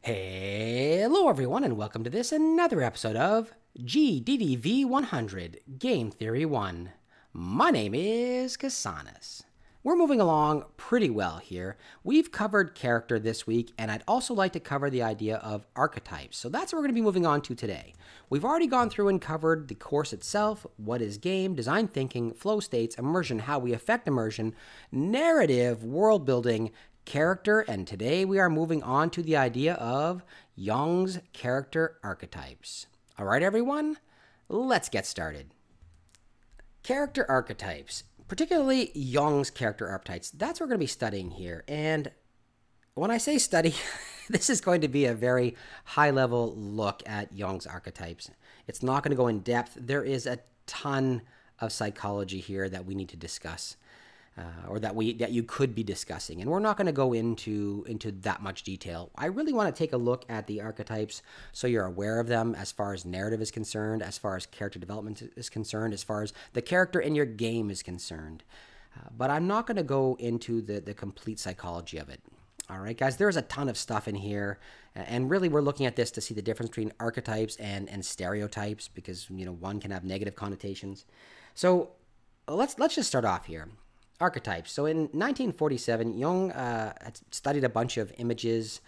Hello everyone and welcome to another episode of GDDV 100 Game Theory 1. My name is Kasanas. We're moving along pretty well here. We've covered character this week, and I'd also like to cover the idea of archetypes. So that's what we're going to be moving on to today. We've already gone through and covered the course itself, what is game, design thinking, flow states, immersion, how we affect immersion, narrative, world building, character, and today we are moving on to the idea of Jung's character archetypes. All right, everyone, let's get started. Character archetypes, particularly Jung's character archetypes, that's what we're going to be studying here. And when I say study, this is going to be a very high-level look at Jung's archetypes. It's not going to go in depth. There is a ton of psychology here that we need to discuss. Or that you could be discussing, and we're not going to go into that much detail. I really want to take a look at the archetypes so you're aware of them as far as narrative is concerned, as far as character development is concerned, as far as the character in your game is concerned. But I'm not going to go into the complete psychology of it. All right, guys, there's a ton of stuff in here, and really we're looking at this to see the difference between archetypes and stereotypes, because one can have negative connotations. So let's just start off here. Archetypes. So in 1947, Jung had studied a bunch of images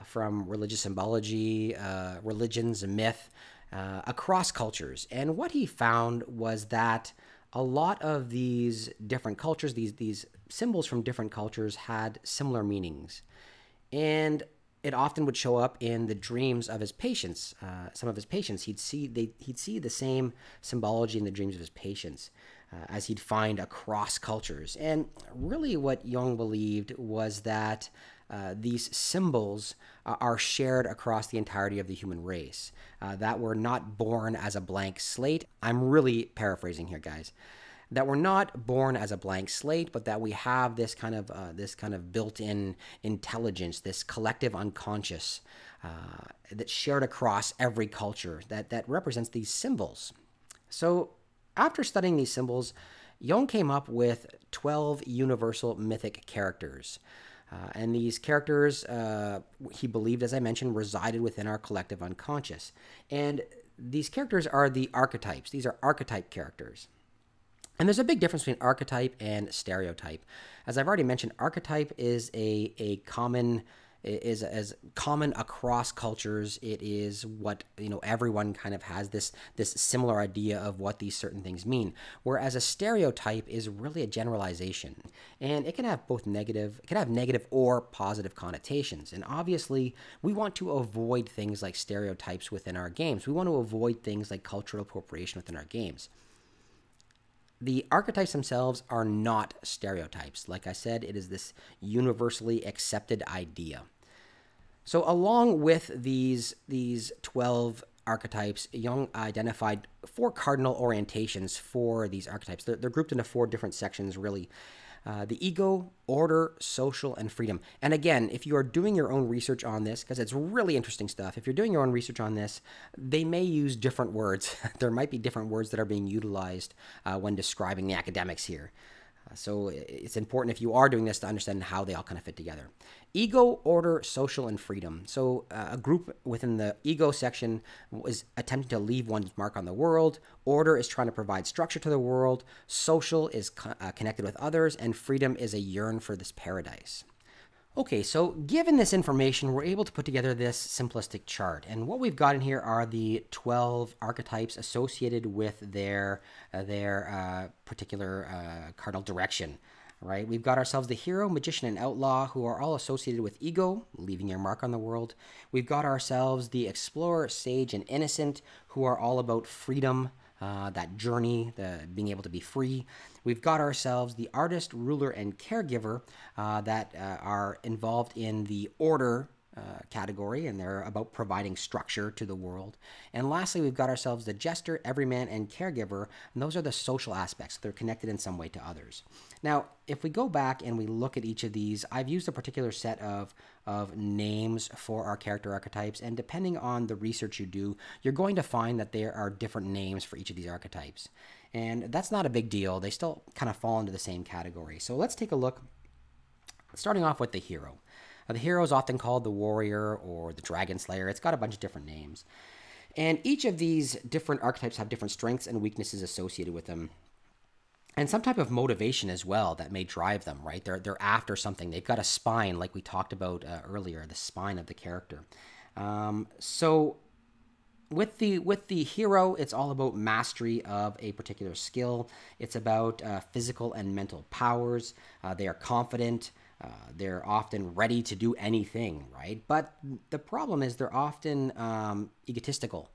from religious symbology, religions, and myth across cultures. And what he found was that a lot of these different cultures, these symbols from different cultures, had similar meanings. And it often would show up in the dreams of his patients. Some of his patients, he'd see the same symbology in the dreams of his patients. As he'd find across cultures. And really what Jung believed was that these symbols are shared across the entirety of the human race, that we're not born as a blank slate. I'm really paraphrasing here, guys. That we're not born as a blank slate, but that we have this kind of built-in intelligence, this collective unconscious that's shared across every culture that represents these symbols. So after studying these symbols, Jung came up with 12 universal mythic characters. And these characters, he believed, as I mentioned, resided within our collective unconscious. And these characters are the archetypes. These are archetype characters. And there's a big difference between archetype and stereotype. As I've already mentioned, archetype is as common across cultures. It is what everyone kind of has this similar idea of what these certain things mean. Whereas a stereotype is really a generalization, and it can have negative or positive connotations. And obviously, we want to avoid things like stereotypes within our games. We want to avoid things like cultural appropriation within our games. The archetypes themselves are not stereotypes. Like I said, it is this universally accepted idea. So along with these 12 archetypes, Jung identified 4 cardinal orientations for these archetypes. They're grouped into 4 different sections, really. The ego, order, social, and freedom. And again, if you are doing your own research on this, because it's really interesting stuff, if you're doing your own research on this, they may use different words. There might be different words that are being utilized when describing the academics here. So it's important, if you are doing this, to understand how they all kind of fit together. Ego, order, social, and freedom. So a group within the ego section is attempting to leave one's mark on the world. Order is trying to provide structure to the world. Social is connected with others. And freedom is a yearn for this paradise. Okay, so given this information, we're able to put together this simplistic chart. And what we've got in here are the 12 archetypes associated with their particular cardinal direction, right? We've got ourselves the hero, magician, and outlaw, who are all associated with ego, leaving your mark on the world. We've got ourselves the explorer, sage, and innocent, who are all about freedom, that journey, the being able to be free. We've got ourselves the artist, ruler, and caregiver that are involved in the order category, and they're about providing structure to the world. And lastly, we've got ourselves the jester, everyman, and caregiver, and those are the social aspects. They're connected in some way to others. Now, if we go back and we look at each of these, I've used a particular set of names for our character archetypes, and depending on the research you do, you're going to find that there are different names for each of these archetypes. And that's not a big deal. They still kind of fall into the same category. So let's take a look, starting off with the hero. The hero is often called the warrior or the dragon slayer. It's got a bunch of different names. And each of these different archetypes have different strengths and weaknesses associated with them. And some type of motivation as well that may drive them, right? They're after something. They've got a spine, like we talked about earlier, the spine of the character. So with the hero, it's all about mastery of a particular skill. It's about physical and mental powers. They are confident. They're often ready to do anything, right? But the problem is they're often egotistical.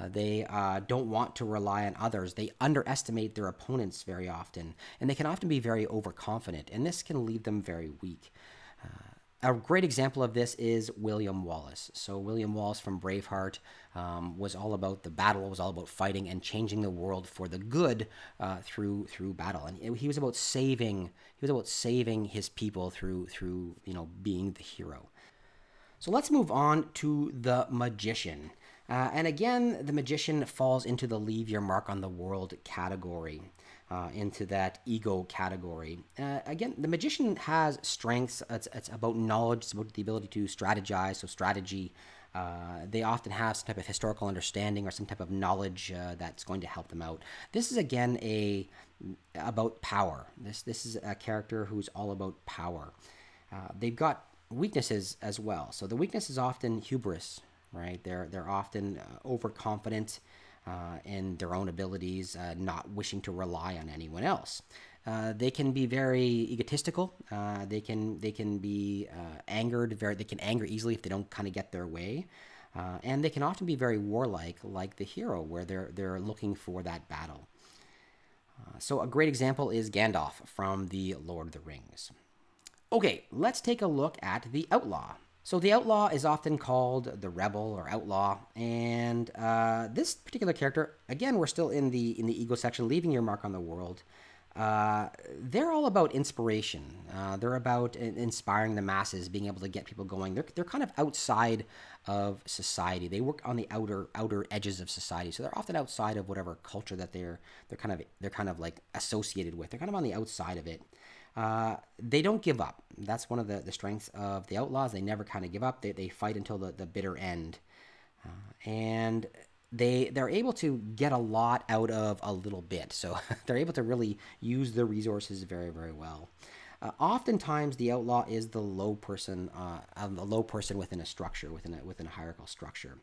They don't want to rely on others. They underestimate their opponents very often, and they can often be very overconfident, and this can leave them very weak. A great example of this is William Wallace. So William Wallace from Braveheart was all about the battle, was all about fighting and changing the world for the good through battle. And he was about saving his people through being the hero. So let's move on to the magician. And again, the magician falls into the leave your mark on the world category. Into that ego category. Again, the magician has strengths. It's about knowledge. It's about the ability to strategize, so strategy. They often have some type of historical understanding or some type of knowledge that's going to help them out. This is, again, about power. This is a character who's all about power. They've got weaknesses as well. So the weakness is often hubris, right? They're often overconfident in their own abilities, not wishing to rely on anyone else. They can be very egotistical. They can be angered. They can anger easily if they don't kind of get their way, and they can often be very warlike, like the hero, where they're looking for that battle. So a great example is Gandalf from the Lord of the Rings. Okay, let's take a look at the Outlaw. So the Outlaw is often called the Rebel or Outlaw, and this particular character, again, we're still in the ego section, leaving your mark on the world. They're all about inspiration. They're about inspiring the masses, being able to get people going. They're kind of outside of society. They work on the outer edges of society, so they're often outside of whatever culture that they're kind of like associated with. They're kind of on the outside of it. They don't give up. That's one of the strengths of the Outlaws. They never kind of give up. They fight until the bitter end. And they're able to get a lot out of a little bit. So they're able to really use the resources very, very well. Oftentimes, the Outlaw is the low person within a structure, within a hierarchical structure.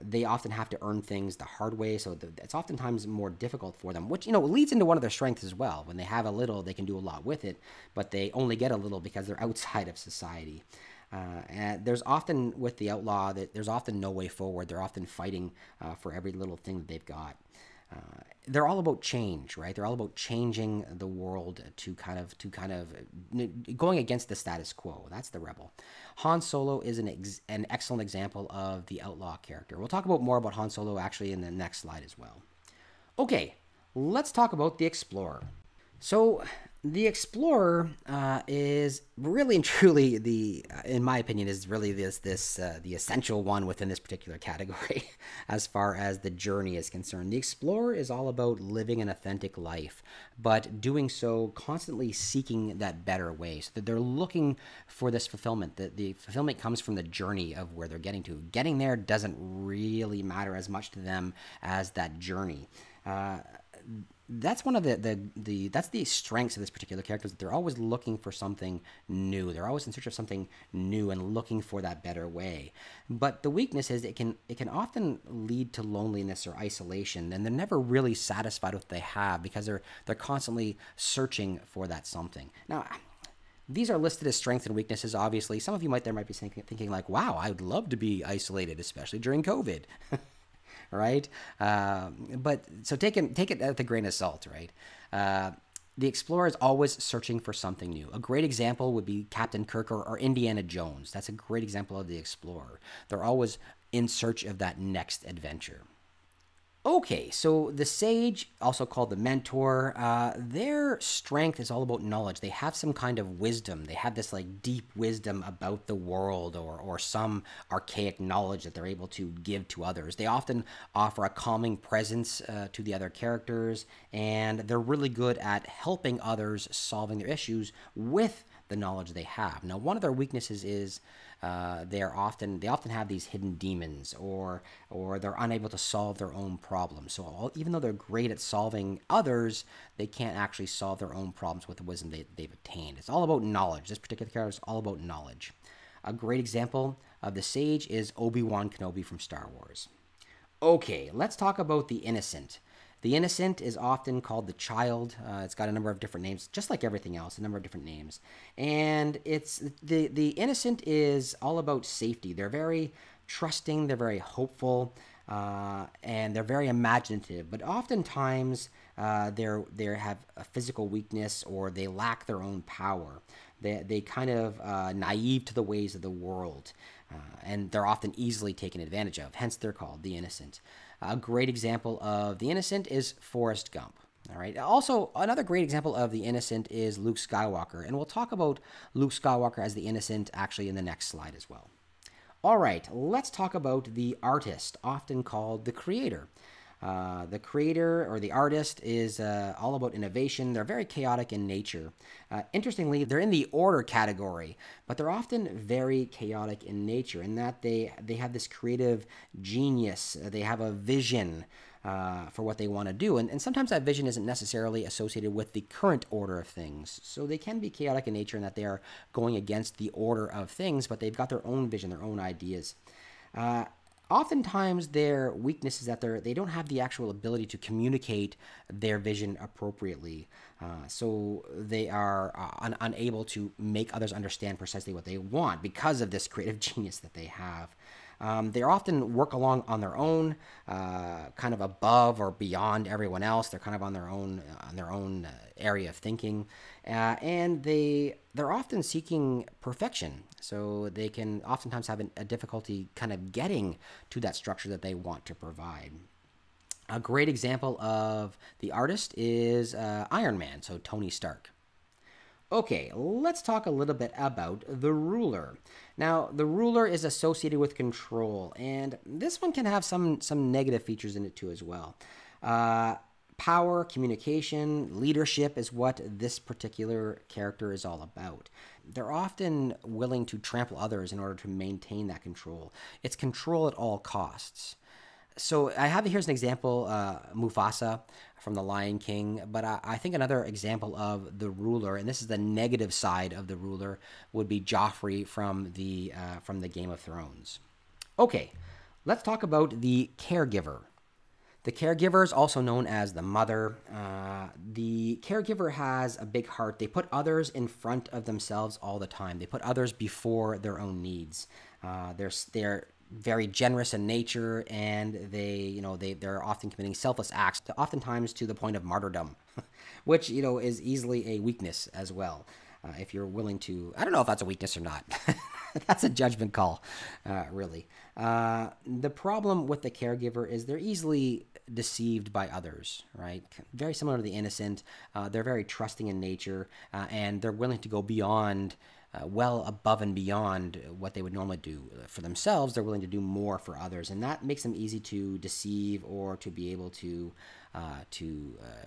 They often have to earn things the hard way, so it's oftentimes more difficult for them, which leads into one of their strengths as well. When they have a little, they can do a lot with it, but they only get a little because they're outside of society. And there's often, with the Outlaw, there's often no way forward. They're often fighting for every little thing that they've got. They're all about change, right? They're all about changing the world to kind of going against the status quo. That's the Rebel. Han Solo is an excellent example of the Outlaw character. We'll talk about more about Han Solo actually in the next slide as well. Okay, let's talk about the Explorer. So the Explorer is really and truly in my opinion, is really the essential one within this particular category as far as the journey is concerned. The Explorer is all about living an authentic life, but doing so constantly seeking that better way, so that they're looking for this fulfillment. The fulfillment comes from the journey of where they're getting to. Getting there doesn't really matter as much to them as that journey. That's one of that's the strengths of this particular character, is that they're always looking for something new. They're always in search of something new and looking for that better way. But the weakness is it can often lead to loneliness or isolation, and they're never really satisfied with what they have because they're constantly searching for that something. Now, these are listed as strengths and weaknesses, obviously. Some of you might be thinking like, wow, I would love to be isolated, especially during COVID. Right? But so take it with a grain of salt, right? The Explorer is always searching for something new. A great example would be Captain Kirk or Indiana Jones. That's a great example of the Explorer. They're always in search of that next adventure. Okay, so the Sage, also called the Mentor, their strength is all about knowledge. They have some kind of wisdom. They have this like deep wisdom about the world or some archaic knowledge that they're able to give to others. They often offer a calming presence to the other characters, and they're really good at helping others solving their issues with the knowledge they have. Now, one of their weaknesses is they often have these hidden demons, or they're unable to solve their own problems. So even though they're great at solving others, they can't actually solve their own problems with the wisdom they've attained. It's all about knowledge. This particular character is all about knowledge. A great example of the sage is Obi-Wan Kenobi from Star Wars. Okay, let's talk about the innocent. The innocent is often called the child. It's got a number of different names, just like everything else, a number of different names. And it's the innocent is all about safety. They're very trusting, they're very hopeful, and they're very imaginative. But oftentimes they have a physical weakness, or they lack their own power. They kind of naive to the ways of the world, and they're often easily taken advantage of. Hence, they're called the innocent. A great example of the innocent is Forrest Gump. All right. Also, another great example of the innocent is Luke Skywalker, and we'll talk about Luke Skywalker as the innocent actually in the next slide as well. All right, let's talk about the artist, often called the creator. The creator or the artist is all about innovation. They're very chaotic in nature. Interestingly, they're in the order category, but they're often very chaotic in nature in that they have this creative genius. They have a vision for what they want to do. And sometimes that vision isn't necessarily associated with the current order of things. So they can be chaotic in nature in that they are going against the order of things, but they've got their own vision, their own ideas. Oftentimes, their weakness is that they don't have the actual ability to communicate their vision appropriately. So they are unable to make others understand precisely what they want because of this creative genius that they have. They often work along on their own, kind of above or beyond everyone else. They're kind of on their own area of thinking, and they're often seeking perfection. So they can oftentimes have a difficulty kind of getting to that structure that they want to provide. A great example of the artist is Iron Man, so Tony Stark. Okay, let's talk a little bit about the ruler. Now, the ruler is associated with control, and this one can have some negative features in it too as well. Power, communication, leadership is what this particular character is all about. They're often willing to trample others in order to maintain that control. It's control at all costs. So I have here's an example, Mufasa from The Lion King, but I think another example of the ruler, and this is the negative side of the ruler, would be Joffrey from the Game of Thrones. Okay, let's talk about the caregiver. The caregiver is also known as the mother. The caregiver has a big heart. They put others in front of themselves all the time. They put others before their own needs. They're very generous in nature, and they're often committing selfless acts, oftentimes to the point of martyrdom, which is easily a weakness as well. If you're willing to, I don't know if that's a weakness or not. That's a judgment call, really. The problem with the caregiver is they're easily deceived by others, right? Very similar to the innocent. They're very trusting in nature, and they're willing to go beyond, well above and beyond what they would normally do for themselves. They're willing to do more for others, and that makes them easy to deceive or to be able to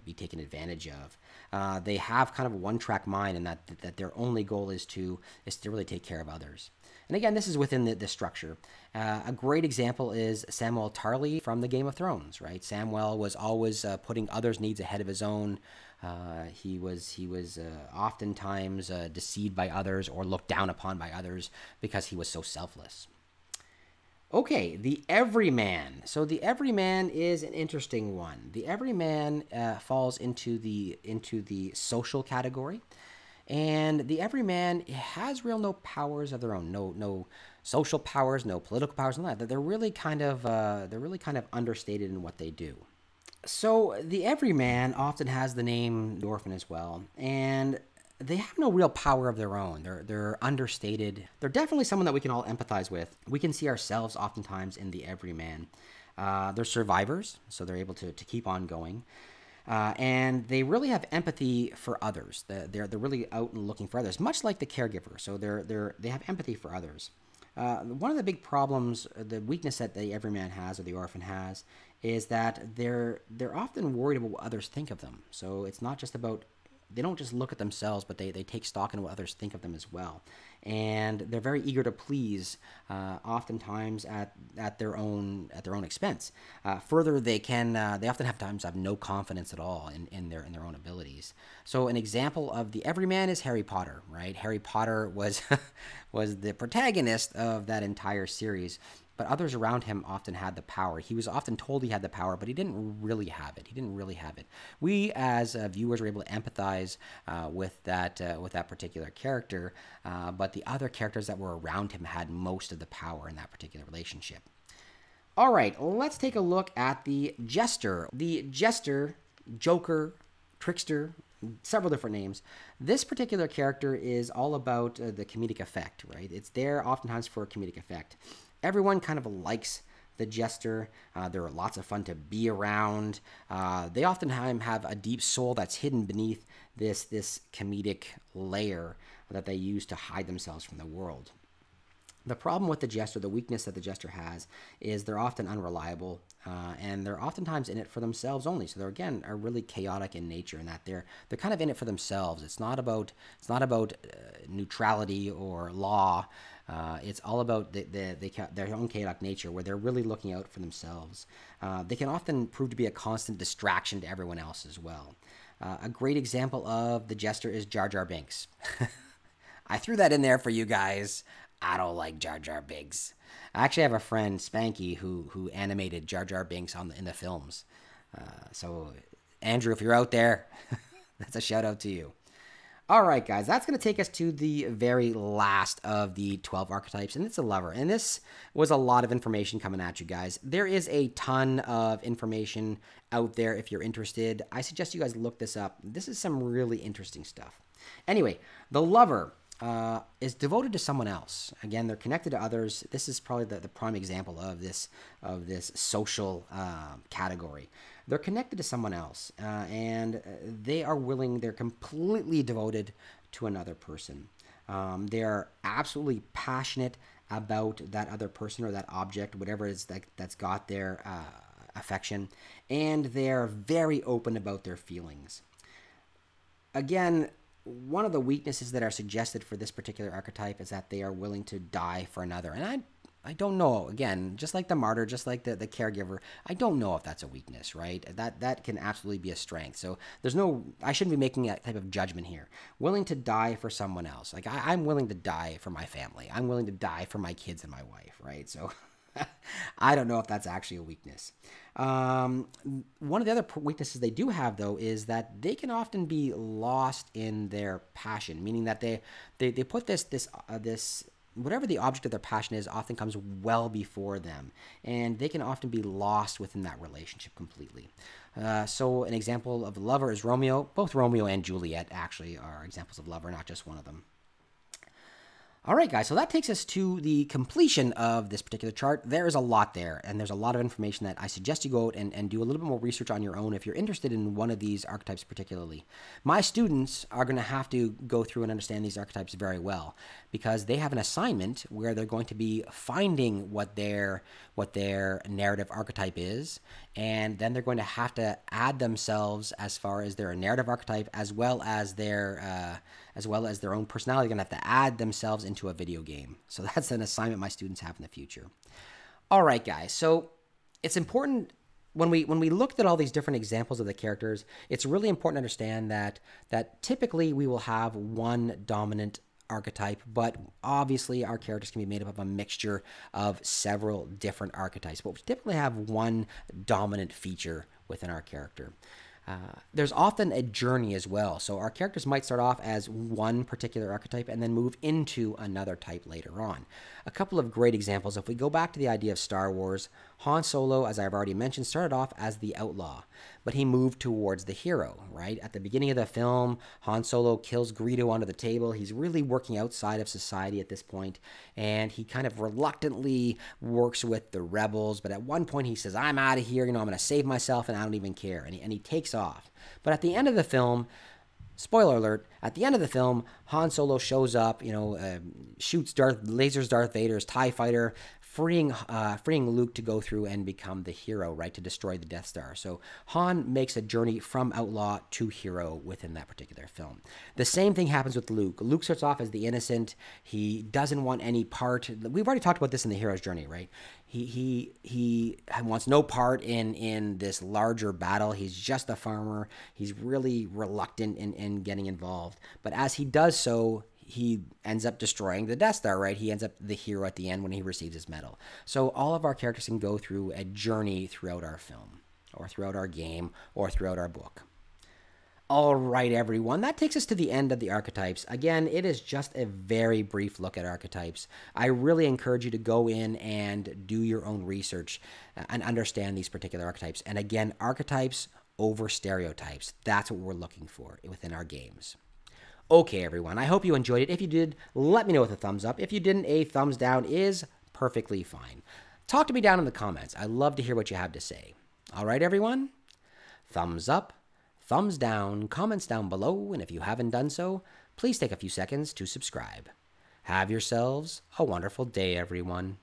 be taken advantage of. They have kind of a one-track mind, and that their only goal is to really take care of others. And again, this is within the structure. A great example is Samwell Tarly from the Game of Thrones, right? Samwell was always putting others' needs ahead of his own. He was oftentimes deceived by others or looked down upon by others because he was so selfless. Okay, the Everyman. So the Everyman is an interesting one. The Everyman falls into the social category. And the Everyman has no powers of their own, no social powers, no political powers, none of that. They're really kind of understated in what they do. So the Everyman often has the name orphan as well, and they have no real power of their own. They're understated. They're definitely someone that we can all empathize with. We can see ourselves oftentimes in the Everyman. They're survivors, so they're able to keep on going. And they really have empathy for others. They're really out and looking for others, much like the caregiver. So they have empathy for others. One of the big problems, the weakness that the Everyman has or the orphan has, is that they're often worried about what others think of them. So it's not just about they don't just look at themselves, but they take stock in what others think of them as well. And they're very eager to please, oftentimes at their own expense. Further, they often have no confidence at all in their own abilities. So an example of the Everyman is Harry Potter, right? Harry Potter was was the protagonist of that entire series, but others around him often had the power. He was often told he had the power, but he didn't really have it. We, as viewers, were able to empathize with that particular character, but the other characters that were around him had most of the power in that particular relationship. All right, let's take a look at the Jester. The Jester, Joker, Trickster, several different names. This particular character is all about the comedic effect, right? It's there oftentimes for a comedic effect. Everyone kind of likes the Jester. They're lots of fun to be around. They oftentimes have a deep soul that's hidden beneath this comedic layer that they use to hide themselves from the world. The problem with the Jester, the weakness that the Jester has, is they're often unreliable, and they're oftentimes in it for themselves only. So they're, again, are really chaotic in nature in that they're kind of in it for themselves. It's not about neutrality or law. It's all about their own chaotic nature, where they're really looking out for themselves. They can often prove to be a constant distraction to everyone else as well. A great example of the Jester is Jar Jar Binks. I threw that in there for you guys. I don't like Jar Jar Binks. I actually have a friend, Spanky, who animated Jar Jar Binks in the films. So, Andrew, if you're out there, that's a shout out to you. All right, guys, that's going to take us to the very last of the 12 archetypes, and it's a lover. And this was a lot of information coming at you guys. There is a ton of information out there if you're interested. I suggest you guys look this up. This is some really interesting stuff. Anyway, the lover is devoted to someone else. Again, they're connected to others. This is probably the prime example of this social category. They're connected to someone else, and they're completely devoted to another person. They're absolutely passionate about that other person or that object, whatever it is that's got their affection, and they're very open about their feelings. Again, one of the weaknesses that are suggested for this particular archetype is that they are willing to die for another. And I don't know, again, just like the martyr, just like the caregiver, I don't know if that's a weakness, right? That can absolutely be a strength. So I shouldn't be making that type of judgment here. Willing to die for someone else. Like I'm willing to die for my family. I'm willing to die for my kids and my wife, right? So I don't know if that's actually a weakness. One of the other weaknesses they do have, though, is that they can often be lost in their passion, meaning that they put this whatever the object of their passion is often comes well before them, and they can often be lost within that relationship completely. So an example of a lover is Romeo. Both Romeo and Juliet actually are examples of lover, not just one of them. All right, guys, so that takes us to the completion of this particular chart. There is a lot there, and there's a lot of information that I suggest you go out and do a little bit more research on your own if you're interested in one of these archetypes particularly. My students are going to have to go through and understand these archetypes very well, because they have an assignment where they're going to be finding what their narrative archetype is, and then they're going to have to add themselves as far as their narrative archetype as well as their own personality. They're going to have to add themselves into a video game. So that's an assignment my students have in the future. All right, guys. So it's important when we looked at all these different examples of the characters, it's really important to understand that typically we will have one dominant archetype, but obviously our characters can be made up of a mixture of several different archetypes, but we typically have one dominant feature within our character. There's often a journey as well. So our characters might start off as one particular archetype and then move into another type later on. A couple of great examples. If we go back to the idea of Star Wars, Han Solo, as I've already mentioned, started off as the outlaw, but he moved towards the hero, right? At the beginning of the film, Han Solo kills Greedo under the table. He's really working outside of society at this point, and he kind of reluctantly works with the rebels, but at one point he says, I'm out of here, I'm going to save myself, and I don't even care, and he takes off. But at the end of the film, spoiler alert, at the end of the film, Han Solo shows up, shoots lasers Darth Vader's TIE fighter, freeing Luke to go through and become the hero, right, to destroy the Death Star. So Han makes a journey from outlaw to hero within that particular film. The same thing happens with Luke. Luke starts off as the innocent. He doesn't want any part. We've already talked about this in the hero's journey, right? He wants no part in this larger battle. He's just a farmer. He's really reluctant in getting involved. But as he does so, he ends up destroying the Death Star, right? He ends up the hero at the end when he receives his medal. So all of our characters can go through a journey throughout our film, or throughout our game, or throughout our book. All right, everyone, that takes us to the end of the archetypes. Again, it is just a very brief look at archetypes. I really encourage you to go in and do your own research and understand these particular archetypes. And again, archetypes over stereotypes. That's what we're looking for within our games. Okay, everyone, I hope you enjoyed it. If you did, let me know with a thumbs up. If you didn't, a thumbs down is perfectly fine. Talk to me down in the comments. I love to hear what you have to say. All right, everyone? Thumbs up, thumbs down, comments down below, and if you haven't done so, please take a few seconds to subscribe. Have yourselves a wonderful day, everyone.